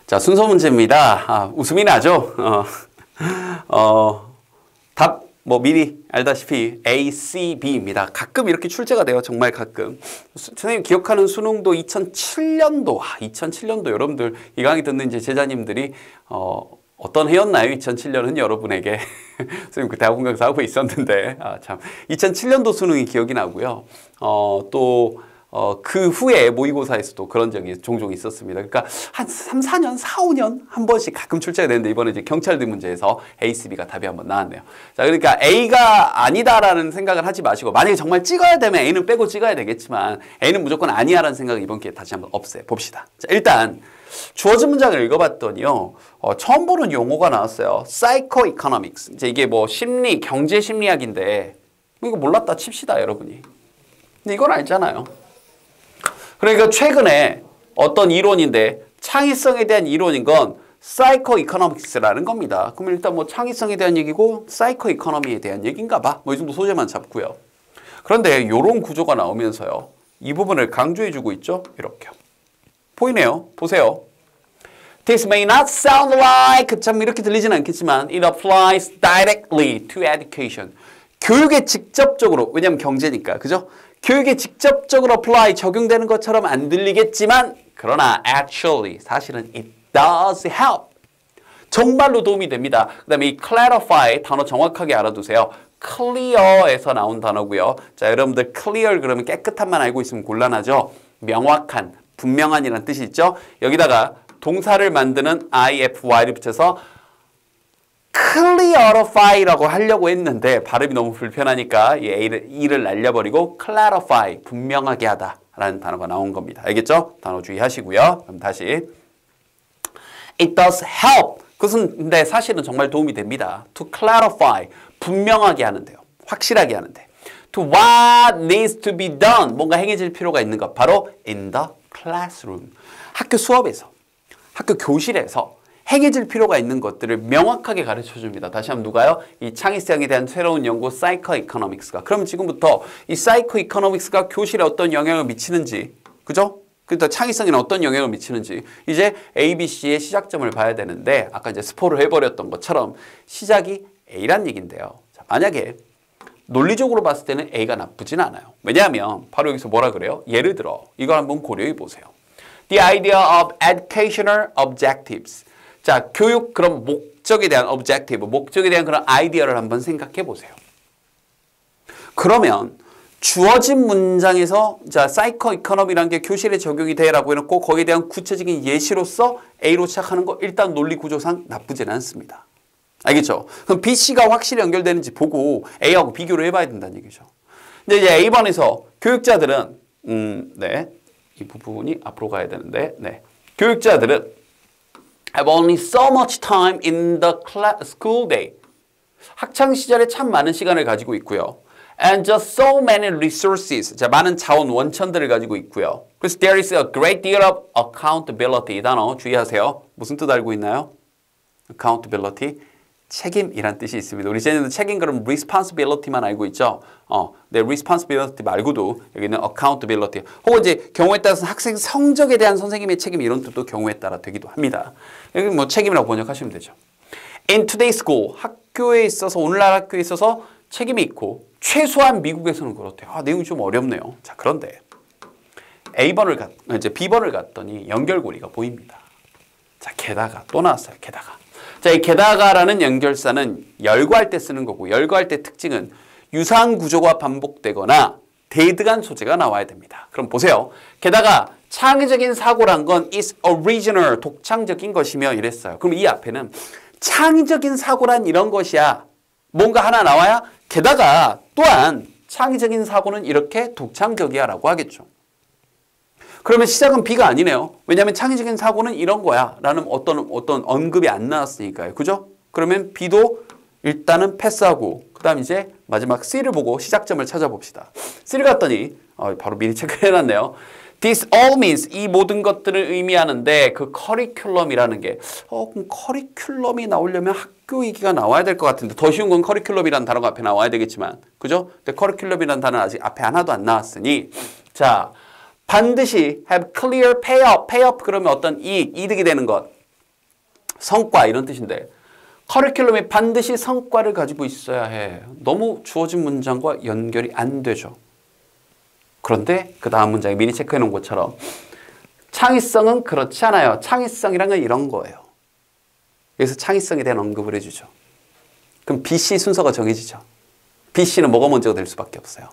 자, 순서 문제입니다. 웃음이 나죠? 답, 미리 알다시피 A, C, B입니다. 가끔 이렇게 출제가 돼요. 정말 가끔. 선생님 기억하는 수능도 2007년도, 2007년도 여러분들 이 강의 듣는 이제 제자님들이, 어떤 해였나요? 2007년은 여러분에게. 선생님 그때 학원강사 하고 있었는데, 참. 2007년도 수능이 기억이 나고요. 그 후에 모의고사에서도 그런 적이 종종 있었습니다. 그러니까 한 3, 4년, 4, 5년 한 번씩 가끔 출제가 되는데 이번에 이제 경찰대 문제에서 A, C, B가 답이 한번 나왔네요. 자, 그러니까 A가 아니다라는 생각을 하지 마시고 만약에 정말 찍어야 되면 A는 빼고 찍어야 되겠지만 A는 무조건 아니야라는 생각을 이번 기회에 다시 한번 없애 봅시다. 자, 일단 주어진 문장을 읽어봤더니요. 처음 보는 용어가 나왔어요. Psychoeconomics. 이제 이게 심리, 경제 심리학인데 이거 몰랐다 칩시다, 여러분이. 근데 이건 알잖아요. 그러니까 최근에 어떤 이론인데 창의성에 대한 이론인 건 사이코이코노믹스라는 겁니다. 그럼 일단 창의성에 대한 얘기고 사이코이코노미에 대한 얘기인가 봐. 이 정도 소재만 잡고요. 그런데 이런 구조가 나오면서요. 이 부분을 강조해주고 있죠. 이렇게. 보이네요. 보세요. This may not sound like 참 이렇게 들리지는 않겠지만 it applies directly to education. 교육에 직접적으로, 왜냐하면 경제니까, 그죠? 교육에 직접적으로 apply, 적용되는 것처럼 안 들리겠지만 그러나 actually, 사실은 it does help. 정말로 도움이 됩니다. 그 다음에 이 clarify 단어 정확하게 알아두세요. clear에서 나온 단어고요. 자, 여러분들 clear 그러면 깨끗한만 알고 있으면 곤란하죠. 명확한, 분명한이라는 뜻이 있죠. 여기다가 동사를 만드는 ify를 붙여서 clarify라고 하려고 했는데 발음이 너무 불편하니까 이 E를 날려버리고 clarify, 분명하게 하다라는 단어가 나온 겁니다. 알겠죠? 단어 주의하시고요. 그럼 다시 It does help. 그것은 근데 사실은 정말 도움이 됩니다. To clarify, 분명하게 하는데요. 확실하게 하는데. To what needs to be done. 뭔가 행해질 필요가 있는 것. 바로 in the classroom. 학교 수업에서, 학교 교실에서 행해질 필요가 있는 것들을 명확하게 가르쳐줍니다. 다시 한번 누가요? 이 창의성에 대한 새로운 연구 사이코이코노믹스가. 그럼 지금부터 이 사이코이코노믹스가 교실에 어떤 영향을 미치는지, 그죠? 그러니까 창의성에는 어떤 영향을 미치는지 이제 ABC의 시작점을 봐야 되는데 아까 이제 스포를 해버렸던 것처럼 시작이 A란 얘기인데요. 자, 만약에 논리적으로 봤을 때는 A가 나쁘진 않아요. 왜냐하면 바로 여기서 뭐라 그래요? 예를 들어 이걸 한번 고려해 보세요. The idea of educational objectives. 자, 교육 그런 목적에 대한 objective, 목적에 대한 그런 아이디어를 한번 생각해 보세요. 그러면 주어진 문장에서 자, 사이코이코노미라는 게 교실에 적용이 돼라고 해놓고 거기에 대한 구체적인 예시로서 A로 시작하는 거 일단 논리 구조상 나쁘지는 않습니다. 알겠죠? 그럼 B, C가 확실히 연결되는지 보고 A하고 비교를 해봐야 된다는 얘기죠. 근데 이제 A번에서 교육자들은 네, 이 부분이 앞으로 가야 되는데 네, 교육자들은 have only so much time in the school day. 학창 시절에 참 많은 시간을 가지고 있고요. And just so many resources. 자, 많은 자원, 원천들을 가지고 있고요. 그래서 there is a great deal of accountability. 이 단어 주의하세요. 무슨 뜻 알고 있나요? accountability. 책임이란 뜻이 있습니다. 우리 쟤네는 책임 그럼 responsibility만 알고 있죠. 네, responsibility 말고도 여기는 accountability. 혹은 이제 경우에 따라서 학생 성적에 대한 선생님의 책임 이런 뜻도 경우에 따라 되기도 합니다. 여기 책임이라고 번역하시면 되죠. In today's school, 학교에 있어서 오늘날 학교에 있어서 책임이 있고 최소한 미국에서는 그렇대요. 내용이 좀 어렵네요. 자, 그런데 이제 B번을 갔더니 연결고리가 보입니다. 자, 게다가 또 나왔어요. 게다가. 자, 이 게다가라는 연결사는 열거할 때 쓰는 거고 열거할 때 특징은 유사한 구조가 반복되거나 대등한 소재가 나와야 됩니다. 그럼 보세요. 게다가 창의적인 사고란 건 is original, 독창적인 것이며 이랬어요. 그럼 이 앞에는 창의적인 사고란 이런 것이야. 뭔가 하나 나와야 게다가 또한 창의적인 사고는 이렇게 독창적이야 라고 하겠죠. 그러면 시작은 B가 아니네요. 왜냐하면 창의적인 사고는 이런 거야 라는 어떤 언급이 안 나왔으니까요. 그죠? 그러면 B도 일단은 패스하고 그 다음 이제 마지막 C를 보고 시작점을 찾아봅시다. C를 갔더니 바로 미리 체크해놨네요. This all means 이 모든 것들을 의미하는데 그 커리큘럼이라는 게 그럼 커리큘럼이 나오려면 학교 얘기가 나와야 될 것 같은데 더 쉬운 건 커리큘럼이라는 단어가 앞에 나와야 되겠지만 그죠? 근데 커리큘럼이라는 단어는 아직 앞에 하나도 안 나왔으니 자 반드시 have clear pay up. pay up 그러면 어떤 이득이 되는 것. 성과 이런 뜻인데 커리큘럼이 반드시 성과를 가지고 있어야 해. 너무 주어진 문장과 연결이 안 되죠. 그런데 그 다음 문장에 미리 체크해 놓은 것처럼 창의성은 그렇지 않아요. 창의성이란 건 이런 거예요. 여기서 창의성에 대한 언급을 해주죠. 그럼 B, C 순서가 정해지죠. B, C는 뭐가 먼저가 될 수밖에 없어요.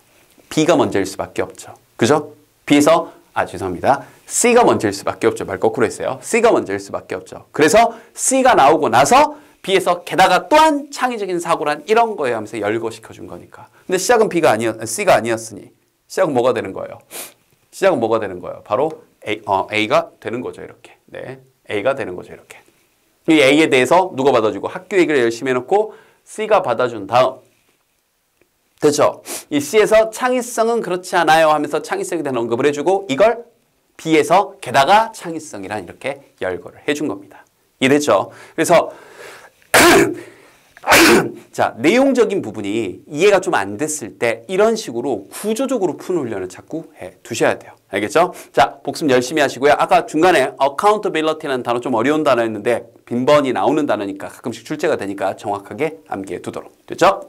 B가 먼저일 수밖에 없죠. 그죠? B에서 죄송합니다. C가 먼저일 수밖에 없죠. 말 거꾸로 했어요. C가 먼저일 수밖에 없죠. 그래서 C가 나오고 나서 B에서 게다가 또한 창의적인 사고란 이런 거예요 하면서 열거시켜준 거니까. 근데 시작은 C가 아니었으니 시작은 뭐가 되는 거예요? 시작은 뭐가 되는 거예요? 바로 A가 되는 거죠. 이렇게. 네, A가 되는 거죠. 이렇게. 이 A에 대해서 누가 받아주고 학교 얘기를 열심히 해놓고 C가 받아준 다음 됐죠? 이 C에서 창의성은 그렇지 않아요 하면서 창의성에 대한 언급을 해주고 이걸 B에서 게다가 창의성이란 이렇게 열거를 해준 겁니다. 이해됐죠? 그래서 자, 내용적인 부분이 이해가 좀 안 됐을 때 이런 식으로 구조적으로 푸는 훈련을 자꾸 해 두셔야 돼요. 알겠죠? 자, 복습 열심히 하시고요. 아까 중간에 accountability라는 단어 좀 어려운 단어였는데 빈번히 나오는 단어니까 가끔씩 출제가 되니까 정확하게 암기해 두도록. 됐죠?